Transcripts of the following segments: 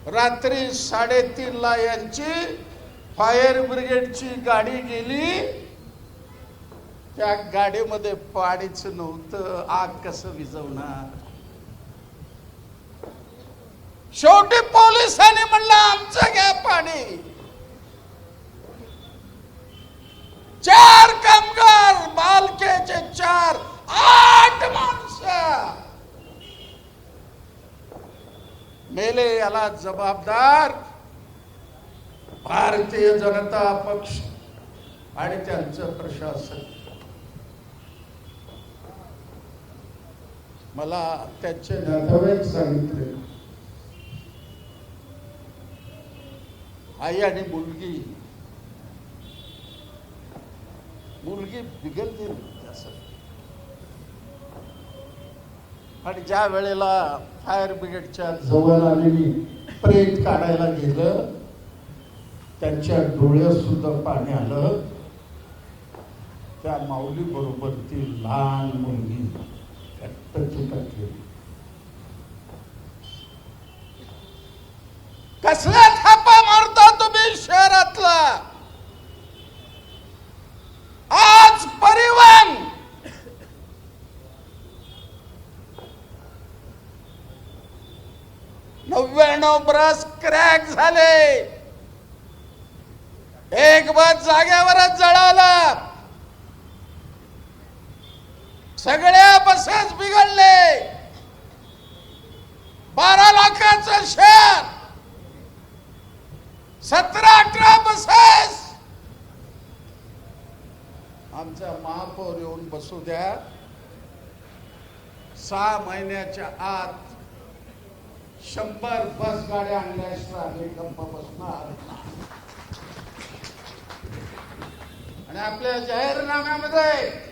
रात्री 3:30 ला यांची फायर ब्रिगेडची गाडी गेली. त्या गाडीमध्ये पाणीच नव्हतं. आग कसं विझवणार? शेवटी पोलिसांनी म्हणलं आमचं घ्या पाणी. 4 कामगार, मालकीचे 4, 8 माणसं मेले. याला जबाबदार भारतीय जनता पक्ष आणि त्यांचं प्रशासन. मला त्यांचे नातेवाईक सांगितले, आई आणि मुलगी बिघडली त्यासाठी. आणि ज्या वेळेला फायर ब्रिगेडच्या जवानांनी प्रेत काढायला गेलं, त्यांच्या डोळ्यात सुद्धा पाणी आलं. त्या माऊली बरोबर ती लहान मुलगी घट्ट चिकटली. कसला थापा मारता तुम्ही शहरातला? आज परिवहन नव्याण्णव बस क्रॅक झाले. एक बस जागेवरच जळाला. सगळ्या बसेस बिघडले. 12 लाखाचं शहर, 17-18 बसेस. आमचा महापौर येऊन बसू द्या. 6 महिन्याच्या आत 100 बस गाड्या आणल्याशिवाय गप्प बसणार. आणि आपल्या जाहीरनाम्यामध्ये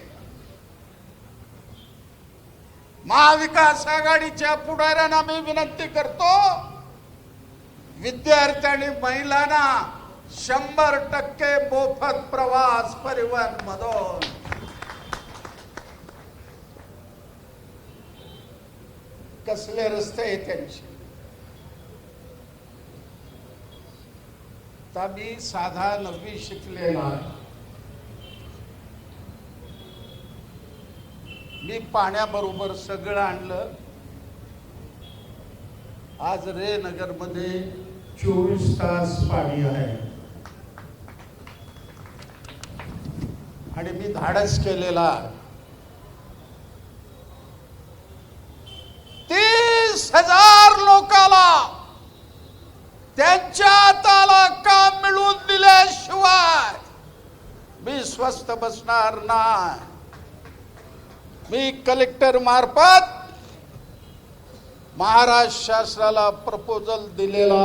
महाविकास आघाडीच्या पुढाऱ्यांना मी विनंती करतो, विद्यार्थी आणि महिलांना 100% मोफत प्रवास परिवहन मधून. कसले रस्ते आहेत त्यांचे? आता मी साधा 9वी शिकलेला, मी पाण्याबरोबर सगळं आणलं. आज रे नगर मध्ये 24 तास पाणी आहे. आणि मी धाडस केलेला 30,000 लोकांना त्यांच्या हाताला काम मिळवून दिल्याशिवाय मी स्वस्थ बसणार नाही. मी कलेक्टर मार्फत महाराष्ट्र शासनाला प्रपोजल दिलेला.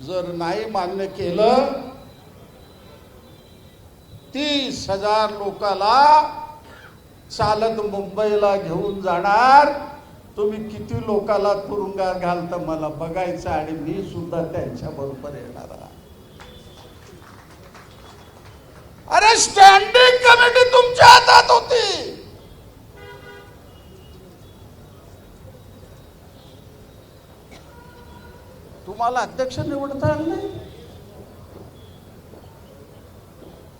जर नाही मान्य केलं, 30,000 लोकांना चालत मुंबईला घेऊन जाणार. तुम्ही किती लोकांना तुरुंगात घालता मला बघायचं. आणि मी सुद्धा त्यांच्या बरोबर येणार. अरे स्टँडिंग कमिटी तुमच्या हातात होती. तुम्हाला अध्यक्ष निवडता आलं नाही.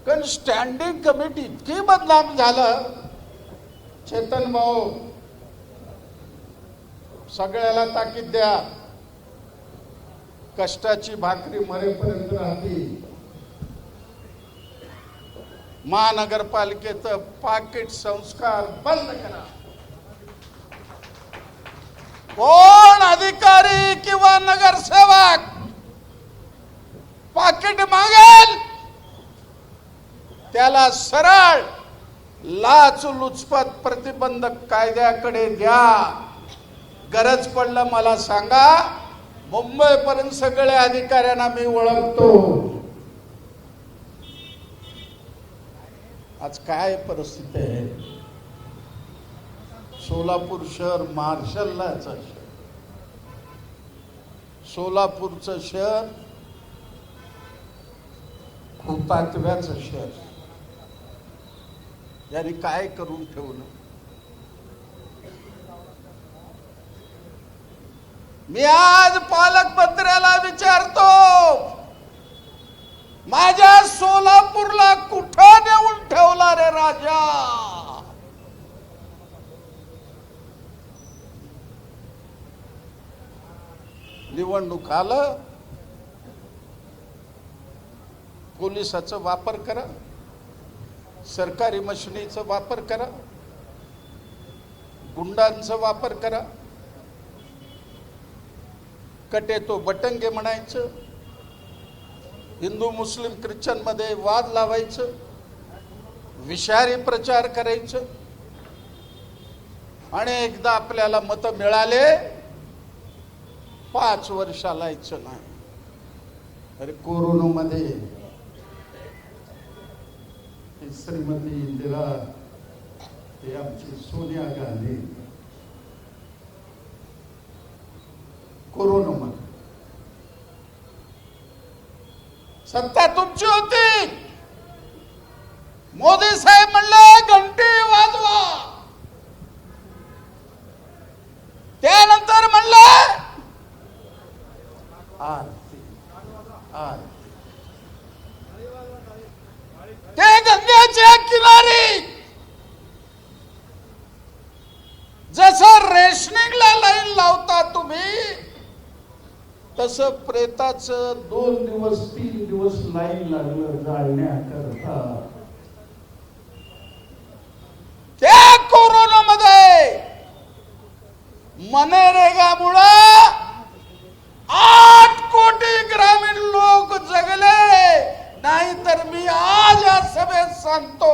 कारण स्टँडिंग कमिटी इतकी बदनाम झालं. चेतन भाऊ, सगळ्याला ताकीद द्या. कष्टाची भाकरी मरेपर्यंत राहते. महानगरपालिकेचं पाकिट संस्कार बंद करा. कोण अधिकारी किंवा नगरसेवक पाकिट मागेल त्याला सरळ लाचलुचपत प्रतिबंधक कायद्याकडे द्या. गरज पडलं मला सांगा. मुंबईपर्यंत सगळ्या अधिकाऱ्यांना मी ओळखतो. आज काय परिस्थिती आहे? सोलापूर शहर मार्शललाचं शहर. सोलापूरचं शहर हुतात्म्याचं शहर. यांनी काय करून ठेवलं? मी आज पालकमंत्र्याला विचारतो, माझ्या सोलापूरला कुठं नेऊन ठेवला रे राजा? निवडणूक आलं, पोलिसाचा वापर करा, सरकारी मशिनीचा वापर करा, गुंडांचा वापर करा, कटे तो बटंगे म्हणायचं, हिंदू मुस्लिम ख्रिश्चन मध्ये वाद लावायचं, विषारी प्रचार करायचं, आणि एकदा आपल्याला मत मिळाले 5 वर्ष लायचं नाही. अरे कोरोनामध्ये श्रीमती इंदिरा, ते आमची सोनिया गांधी, कोरोनामध्ये सत्ता तुमची होती. मोदी साहेब म्हणले घंटी वाजवा, त्यानंतर म्हणले आरती आरती. ते गंगेच्या किनारी जसं रेशनिंगला लाईन लावता तुम्ही, तसं प्रेताचं 2 दिवस 3 दिवस लाईन लागलं जाळण्याकरता. त्या कोरोनामध्ये मनरेगामुळं 8 कोटी ग्रामीण लोक जगले. नाहीतर मी आज या सभेत सांगतो,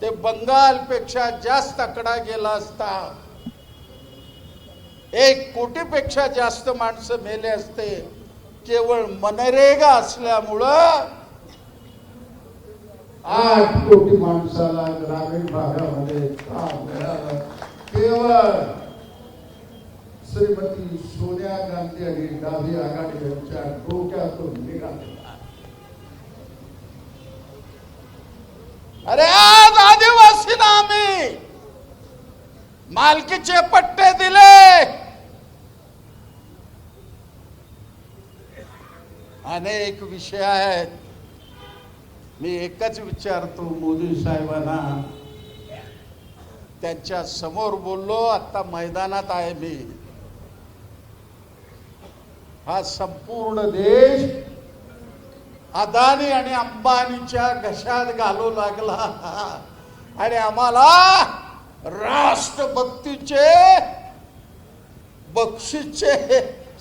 ते बंगाल पेक्षा जास्त आकडा गेला असता. 1 कोटीपेक्षा जास्त माणसं मेले असते. केवळ मनरेगा असल्यामुळं 8 कोटी माणसाला ग्रामीण भागामध्ये काम मिळालं. केवळ श्रीमती सोनिया गांधी आणि डावी आघाडी यांच्या डोक्यातून निघालेला. अरे आज आदिवासींना आम्ही मालकीचे पट्टे दिले. अनेक विषय आहेत. मी एकच विचारतो मोदी साहेबांना, त्यांच्या समोर बोललो, आता मैदानात आहे मी. हा संपूर्ण देश अदानी आणि अंबानीच्या घशात घालू लागला आणि आम्हाला राष्ट्रभक्तीचे बक्षीसचे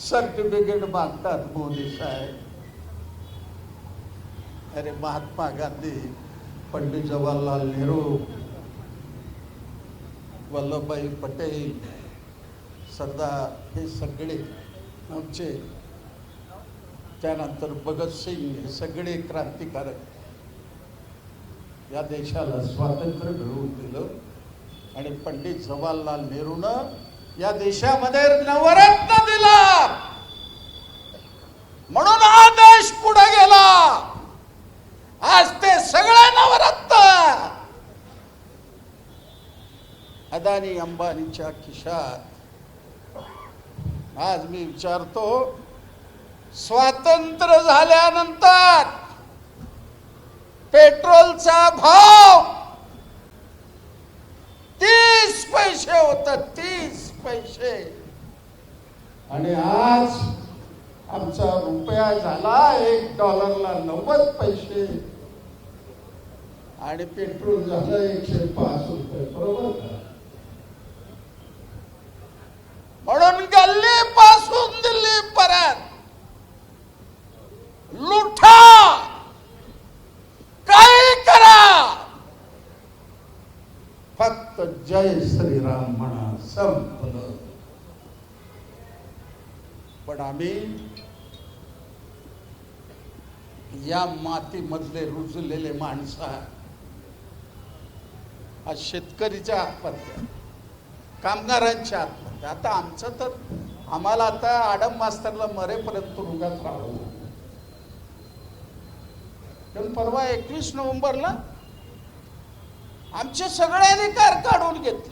सर्टिफिकेट मागतात मोदी साहेब. अरे महात्मा गांधी, पंडित जवाहरलाल नेहरू, वल्लभभाई पटेल, सरदार, हे सगळे आमचे, त्यानंतर भगतसिंग, हे सगळे क्रांतिकारक या देशाला स्वातंत्र्य मिळवून दिलं. आणि पंडित जवाहरलाल नेहरूनं या देशामध्ये नवरत्न दिला, म्हणून हा देश पुढे गेला. आज ते सगळे नवरत्न अदानी अंबानीच्या खिशात. आज मी विचारतो, स्वातंत्र्य झाल्यानंतर पेट्रोलचा भाव 30 पैसे होता, 30 पैसे, आणि आज आमचा रुपया झाला $1 90 पैसे, आणि पेट्रोल झालं 105 रुपये. बरोबर का? म्हणून गल्ली पासून दिल्ली पर्यंत लुटा, काही करा, फक्त जय श्रीराम म्हणा, संपलं. पण आम्ही या मातीमधले रुजलेले माणसं, आज शेतकरीच्या आत्महत्या, कामगारांच्या आत्महत्या. आता आमचं तर, आम्हाला आता आडम मास्तरला मरेपर्यंत तुरुंगात राहावं. पण परवा 21 नोव्हेंबरला आमचे सगळे अधिकार काढून घेतले.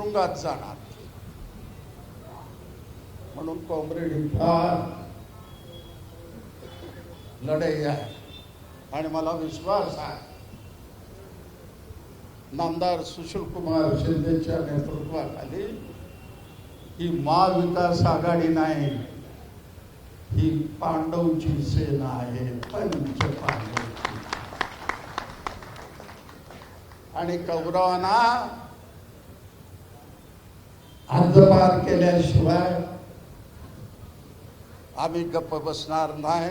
तुरुंगात जाणार. म्हणून कॉम्रेड ही फार लढाई आहे आणि मला विश्वास आहे नामदार सुशीलकुमार शिंदेच्या नेतृत्वाखाली ही महाविकास आघाडी नाही, ही पांडवची सेना आहे, पंच पांडवची. आणि कौरवांना हद्दपार केल्याशिवाय आम्ही गप्प बसणार नाही.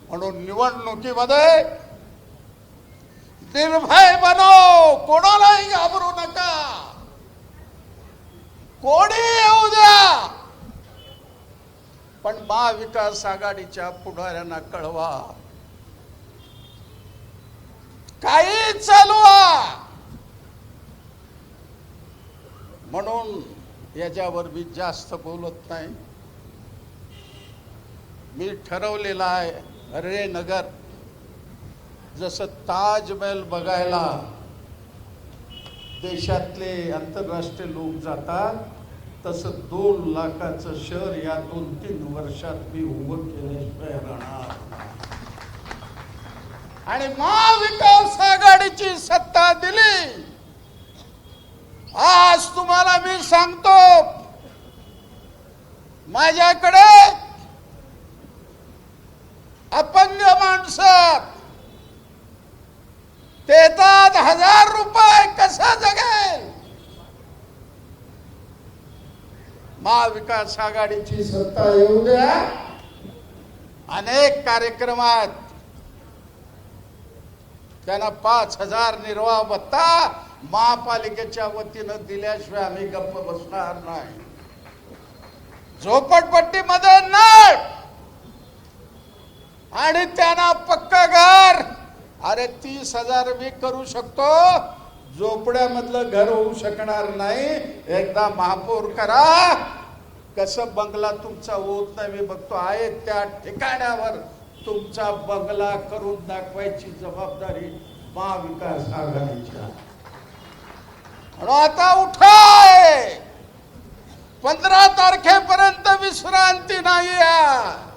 म्हणून निवडणुकीमध्ये निर्भय बनो, कोणालाही घाबरू नका, कोणी येऊ द्या, पण महाविकास आघाडीच्या पुढाऱ्यांना कळवा, काही चालवा. म्हणून याच्यावर मी जास्त बोलत नाही. मी ठरवलेलं आहे, अरे नगर जसं ताजमहल बघायला देशातले आंतरराष्ट्रीय लोक जातात, तसं 2 लाखाचं शहर या 2-3 वर्षात मी उभं केल्याशिवाय राहणार. आणि महाविकास आघाडीची सत्ता दिली. आज तुम्हाला मी सांगतो, माझ्याकडे अपंग माणसं देतात 1000 रुपये, कसा जगेल? महाविकास आघाडीची सत्ता येऊ द्या. अनेक कार्यक्रमात त्यांना 5000 निर्वाह भत्ता महापालिकेच्या वतीनं दिल्याशिवाय आम्ही गप्प बसणार नाही. झोपडपट्टीमध्ये नळ आणि त्यांना पक्का घर. अरे 30,000 मी करू शकतो, झोपड्यामधलं घर होऊ शकणार नाही. एकदा महापौर करा, कसं बंगला तुमचा होत नाही मी बघतो. आहे त्या ठिकाणावर तुमचा बंगला करून दाखवायची जबाबदारी महाविकास आघाडीची. आता उठाय, 15 तारखेपर्यंत विश्रांती नाही आहे.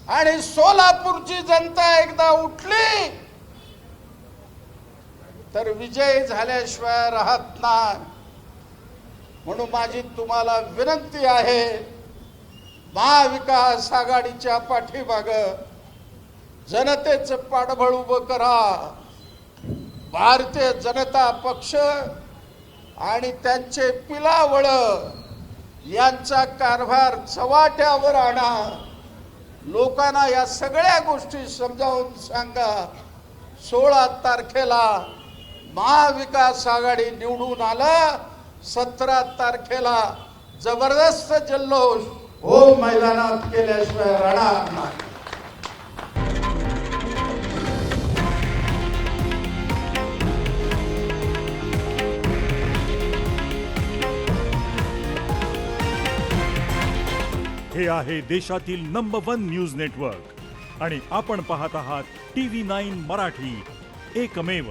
आणि सोलापूरची जनता एकदा उठली तर विजय झाल्याशिवाय राहत नाही. म्हणून माझी तुम्हाला विनंती आहे, महाविकास आघाडीच्या पाठीमागं जनतेचं पाठबळ उभं करा. भारतीय जनता पक्ष आणि त्यांचे पिलावळ यांचा कारभार चव्हाट्यावर आणा. लोकांना या सगळ्या गोष्टी समजावून सांगा. 16 तारखेला महाविकास आघाडी निवडून आला, 17 तारखेला जबरदस्त जल्लोष हो मैदानात केल्याशिवाय राहणार नाही. हे आहे देशातील नंबर 1 न्यूज नेटवर्क आणि आपण पाहत आहात TV9 मराठी, एकमेव.